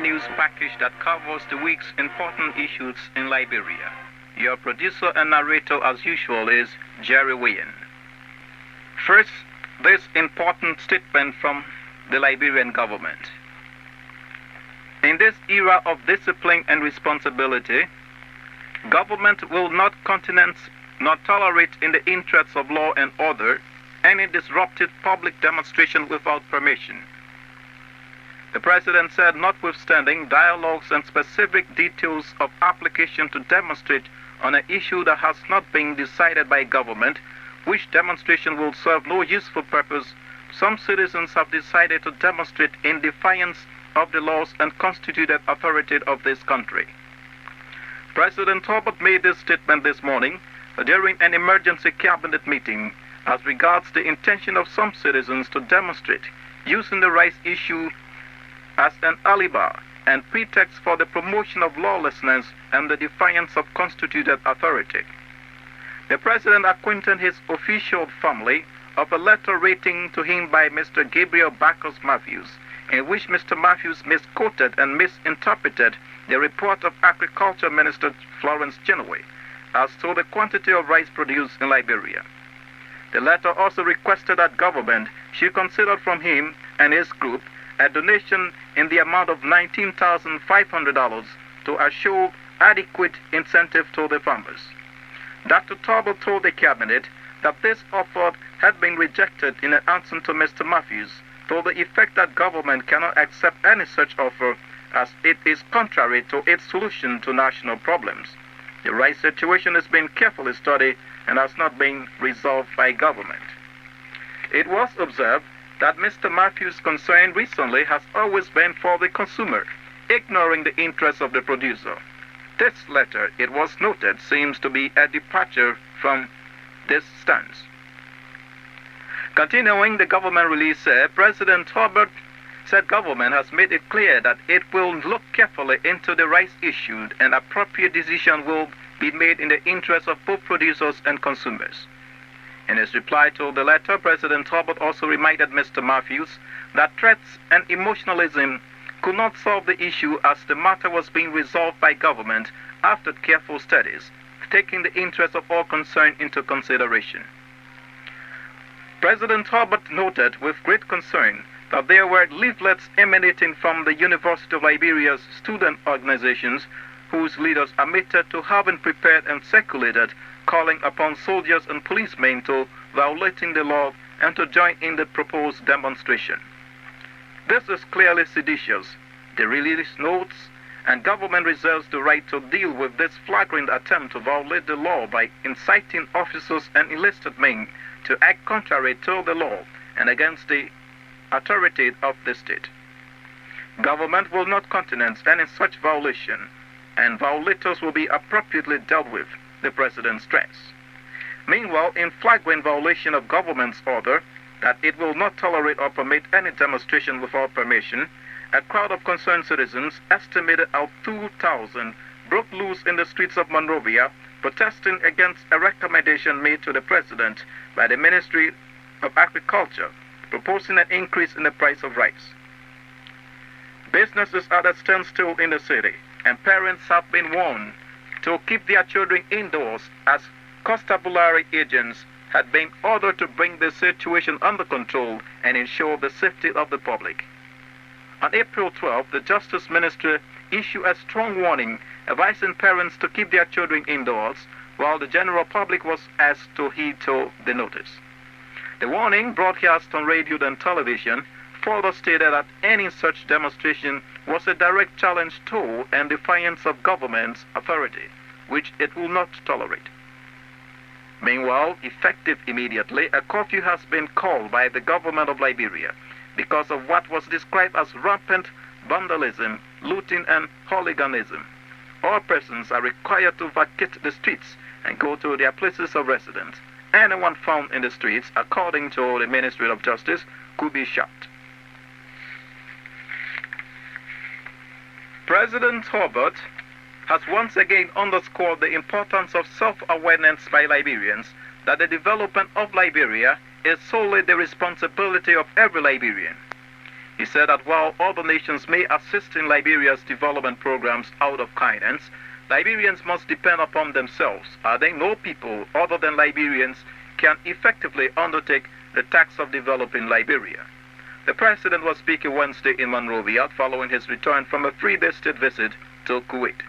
news package that covers the week's important issues in Liberia. Your producer and narrator, as usual, is Jerry Wynn. First, this important statement from the Liberian government. In this era of discipline and responsibility, government will not countenance nor tolerate in the interests of law and order any disruptive public demonstration without permission. The President said, notwithstanding dialogues and specific details of application to demonstrate on an issue that has not been decided by government, which demonstration will serve no useful purpose, some citizens have decided to demonstrate in defiance of the laws and constituted authority of this country. President Talbot made this statement this morning during an emergency cabinet meeting as regards the intention of some citizens to demonstrate using the rights issue as an alibi and pretext for the promotion of lawlessness and the defiance of constituted authority. The President acquainted his official family of a letter written to him by Mr. Gabriel Bacchus Matthews, in which Mr. Matthews misquoted and misinterpreted the report of Agriculture Minister Florence Chenoweth as to the quantity of rice produced in Liberia. The letter also requested that government should consider from him and his group a donation in the amount of $19,500 to assure adequate incentive to the farmers. Dr. Talbot told the cabinet that this offer had been rejected in an answer to Mr. Matthews, to the effect that government cannot accept any such offer as it is contrary to its solution to national problems. The rice situation has been carefully studied and has not been resolved by government. It was observed that Mr. Matthews' concern recently has always been for the consumer, ignoring the interests of the producer. This letter, it was noted, seems to be a departure from this stance. Continuing, the government release said, President Talbot said government has made it clear that it will look carefully into the rights issued and appropriate decision will be made in the interest of both producers and consumers. In his reply to the letter, President Talbot also reminded Mr. Matthews that threats and emotionalism could not solve the issue as the matter was being resolved by government after careful studies, taking the interests of all concerned into consideration. President Talbot noted with great concern that there were leaflets emanating from the University of Liberia's student organizations whose leaders admitted to having prepared and circulated calling upon soldiers and policemen to violating the law and to join in the proposed demonstration. This is clearly seditious. The release notes, and government reserves the right to deal with this flagrant attempt to violate the law by inciting officers and enlisted men to act contrary to the law and against the authority of the state. Government will not countenance any such violation, and violators will be appropriately dealt with, the President stressed. Meanwhile, in flagrant violation of government's order that it will not tolerate or permit any demonstration without permission, a crowd of concerned citizens, estimated at 2,000, broke loose in the streets of Monrovia, protesting against a recommendation made to the President by the Ministry of Agriculture, proposing an increase in the price of rice. Businesses are at standstill in the city, and parents have been warned to keep their children indoors as constabulary agents had been ordered to bring the situation under control and ensure the safety of the public. On April 12, the Justice Ministry issued a strong warning advising parents to keep their children indoors, while the general public was asked to heed to the notice. The warning, broadcast on radio and television, further stated that any such demonstration was a direct challenge to and defiance of government's authority, which it will not tolerate. Meanwhile, effective immediately, a curfew has been called by the government of Liberia because of what was described as rampant vandalism, looting, and hooliganism. All persons are required to vacate the streets and go to their places of residence. Anyone found in the streets, according to the Ministry of Justice, could be shot. President Talbot has once again underscored the importance of self-awareness by Liberians that the development of Liberia is solely the responsibility of every Liberian. He said that while other nations may assist in Liberia's development programs out of kindness, Liberians must depend upon themselves, as they know people other than Liberians can effectively undertake the task of developing Liberia. The president was speaking Wednesday in Monrovia following his return from a 3-day state visit to Kuwait.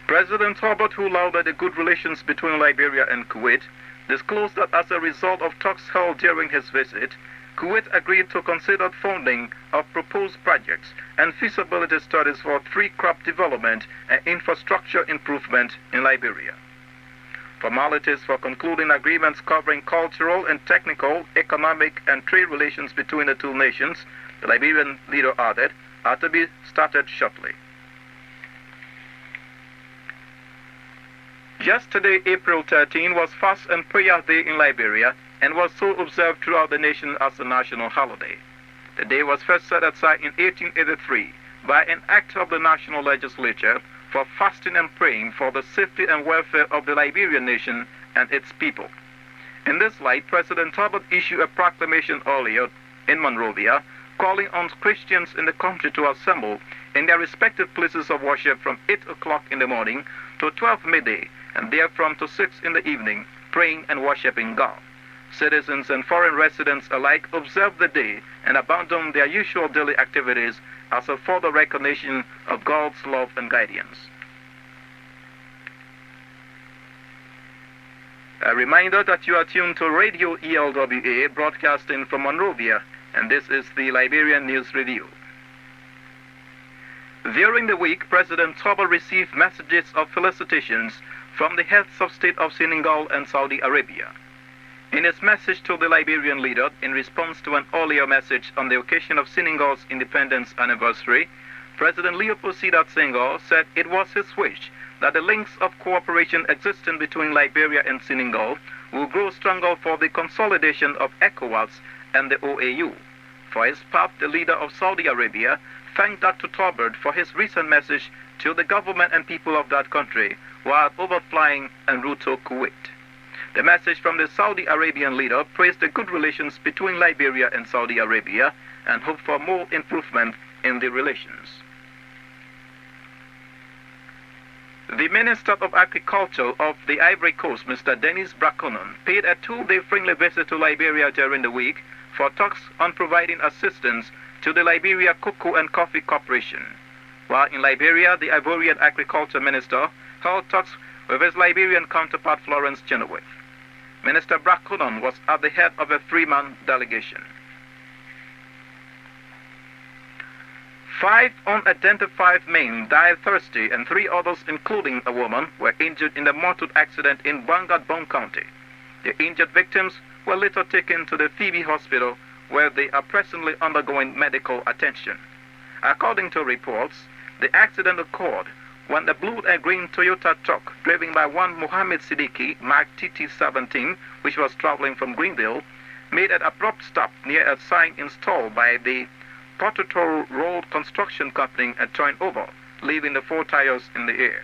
President Herbert, who lauded the good relations between Liberia and Kuwait, disclosed that as a result of talks held during his visit, Kuwait agreed to consider funding of proposed projects and feasibility studies for tree crop development and infrastructure improvement in Liberia. Formalities for concluding agreements covering cultural and technical, economic, and trade relations between the two nations, the Liberian leader added, are to be started shortly. Yesterday, April 13, was Fast and Prayer Day in Liberia and was so observed throughout the nation as a national holiday. The day was first set aside in 1883 by an act of the national legislature for fasting and praying for the safety and welfare of the Liberian nation and its people. In this light, President Herbert issued a proclamation earlier in Monrovia calling on Christians in the country to assemble in their respective places of worship from 8 o'clock in the morning to 12 midday and therefrom to 6 in the evening, praying and worshiping God. Citizens and foreign residents alike observe the day and abandon their usual daily activities as a further recognition of God's love and guidance. A reminder that you are tuned to Radio ELWA, broadcasting from Monrovia, and this is the Liberian News Review. During the week, President Herbert received messages of felicitations from the heads of state of Senegal and Saudi Arabia. In his message to the Liberian leader in response to an earlier message on the occasion of Senegal's independence anniversary, President Leopold Sedar Senghor said it was his wish that the links of cooperation existing between Liberia and Senegal will grow stronger for the consolidation of ECOWAS and the OAU. For his part, the leader of Saudi Arabia thanked Dr. Herbert for his recent message to the government and people of that country while overflying en route to Kuwait. The message from the Saudi Arabian leader praised the good relations between Liberia and Saudi Arabia and hoped for more improvement in the relations. The Minister of Agriculture of the Ivory Coast, Mr. Denis Braconon, paid a 2-day friendly visit to Liberia during the week for talks on providing assistance to the Liberia Cocoa and Coffee Corporation. While in Liberia, the Ivorian Agriculture Minister held talks with his Liberian counterpart Florence Chenoweth. Minister Braconon was at the head of a 3-man delegation. 5 unidentified men died Thursday and 3 others, including a woman, were injured in a motor accident in Bangad-Bong County. The injured victims were later taken to the Phoebe Hospital, where they are presently undergoing medical attention. According to reports, the accident occurred when the blue and green Toyota truck driven by one Mohammed Siddiqui, marked TT17, which was traveling from Greenville, made an abrupt stop near a sign installed by the Potato Road Construction Company and turned over, leaving the 4 tires in the air.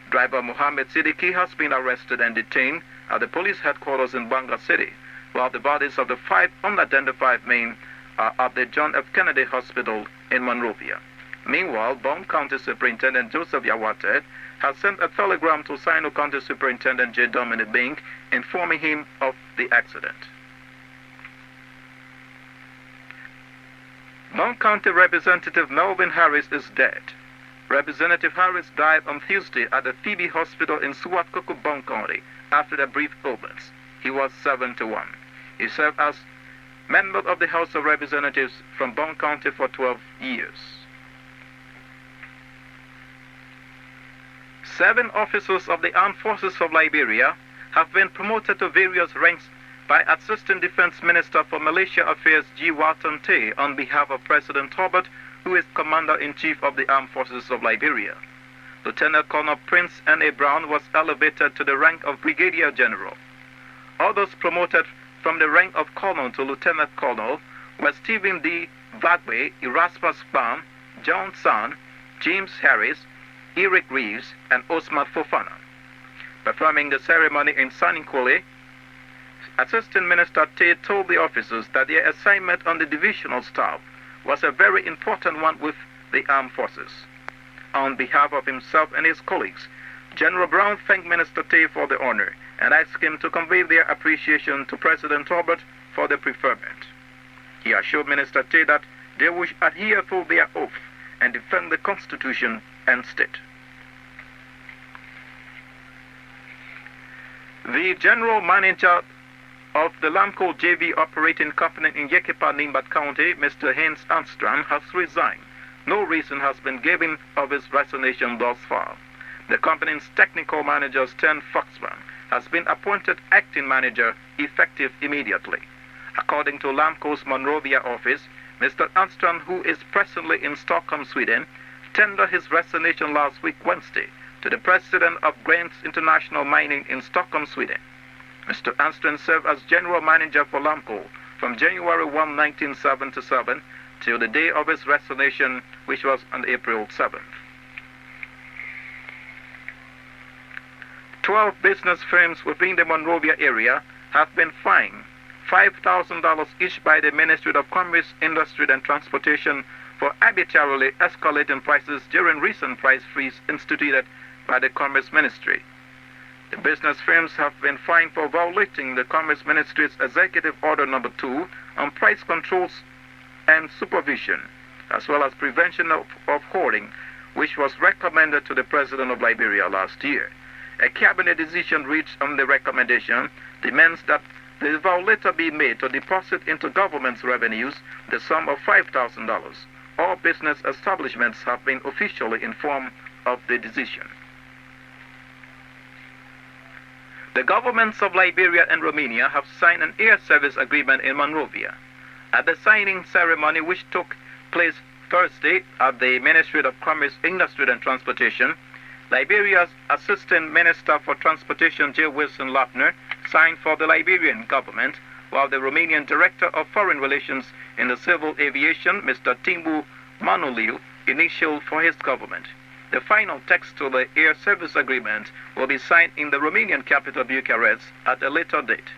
Driver Mohammed Siddiqui has been arrested and detained at the police headquarters in Banga City, while the bodies of the 5 unidentified men are at the John F. Kennedy Hospital in Monrovia. Meanwhile, Bong County Superintendent Joseph Yawate has sent a telegram to Sino County Superintendent J. Dominic Bing informing him of the accident. Bong County Representative Melvin Harris is dead. Representative Harris died on Tuesday at the Phoebe Hospital in Suwakoko, Bong County, after a brief illness. He was 71. He served as member of the House of Representatives from Bong County for 12 years. 7 officers of the Armed Forces of Liberia have been promoted to various ranks by Assistant Defense Minister for Malaysia Affairs G. Walton Tay on behalf of President Herbert, who is Commander-in-Chief of the Armed Forces of Liberia. Lieutenant Colonel Prince N.A. Brown was elevated to the rank of Brigadier General. Others promoted from the rank of Colonel to Lieutenant Colonel were Stephen D. Vagbe, Erasmus Bam, John San, James Harris, Eric Reeves, and Osman Fofana. Performing the ceremony in Saninkole, Assistant Minister Tay told the officers that their assignment on the divisional staff was a very important one with the armed forces. On behalf of himself and his colleagues, General Brown thanked Minister Tay for the honor and asked him to convey their appreciation to President Talbot for the preferment. He assured Minister Tay that they would adhere to their oath and defend the Constitution and state. The General Manager of the Lampo JV operating company in Yekepa, Nimbat County, Mr. Haynes Armstrong, has resigned. No reason has been given of his resignation thus far. The company's technical manager, Stan Foxman, has been appointed acting manager effective immediately. According to Lamco's Monrovia office, Mr. Armstrong, who is presently in Stockholm, Sweden, tendered his resignation last week, Wednesday, to the president of Grants International Mining in Stockholm, Sweden. Mr. Armstrong served as general manager for Lampo from January 1, 1977, till the day of his resignation, which was on April 7th. 12 business firms within the Monrovia area have been fined $5,000 each by the Ministry of Commerce, Industry and Transportation for arbitrarily escalating prices during recent price freeze instituted by the Commerce Ministry. The business firms have been fined for violating the Commerce Ministry's Executive Order No. 2 on price controls and supervision, as well as prevention of hoarding, which was recommended to the President of Liberia last year. A cabinet decision reached on the recommendation demands that the violator be made to deposit into government's revenues the sum of $5,000. All business establishments have been officially informed of the decision. The governments of Liberia and Romania have signed an air service agreement in Monrovia. At the signing ceremony, which took place Thursday at the Ministry of Commerce, Industry and Transportation, Liberia's Assistant Minister for Transportation, J. Wilson Lappner, signed for the Liberian government, while the Romanian Director of Foreign Relations in the Civil Aviation, Mr. Timbu Manuliu, initialed for his government. The final text to the air service agreement will be signed in the Romanian capital Bucharest at a later date.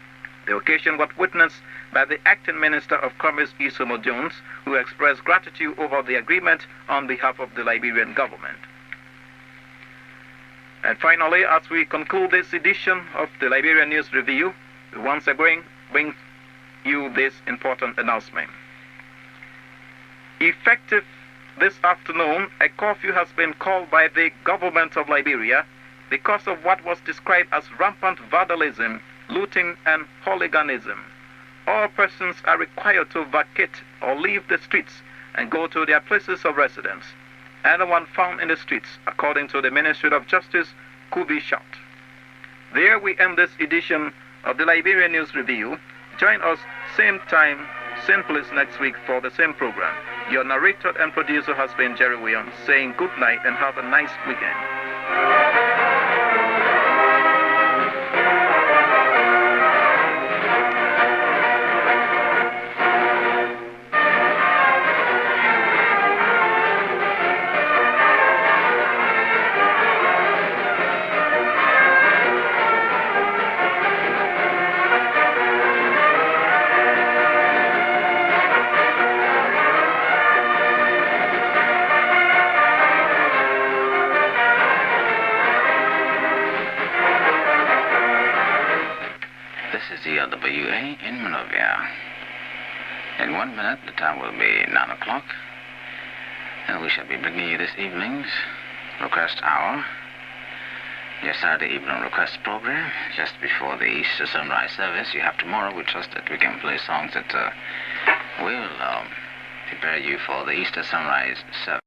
The occasion was witnessed by the Acting Minister of Commerce, Isomo Jones, who expressed gratitude over the agreement on behalf of the Liberian government. And finally, as we conclude this edition of the Liberian News Review, we once again bring you this important announcement. Effective this afternoon, a curfew has been called by the government of Liberia because of what was described as rampant vandalism, looting, and hooliganism. All persons are required to vacate or leave the streets and go to their places of residence. Anyone found in the streets, according to the Ministry of Justice, could be shot. There we end this edition of the Liberian News Review. Join us same time, same place next week for the same program. Your narrator and producer has been Jerry Williams, saying good night and have a nice weekend. This is the ELWA in Monrovia. In 1 minute, the time will be 9 o'clock, and we shall be bringing you this evening's request hour, your Saturday evening request program, just before the Easter sunrise service you have tomorrow. We trust that we can play songs that will prepare you for the Easter sunrise service.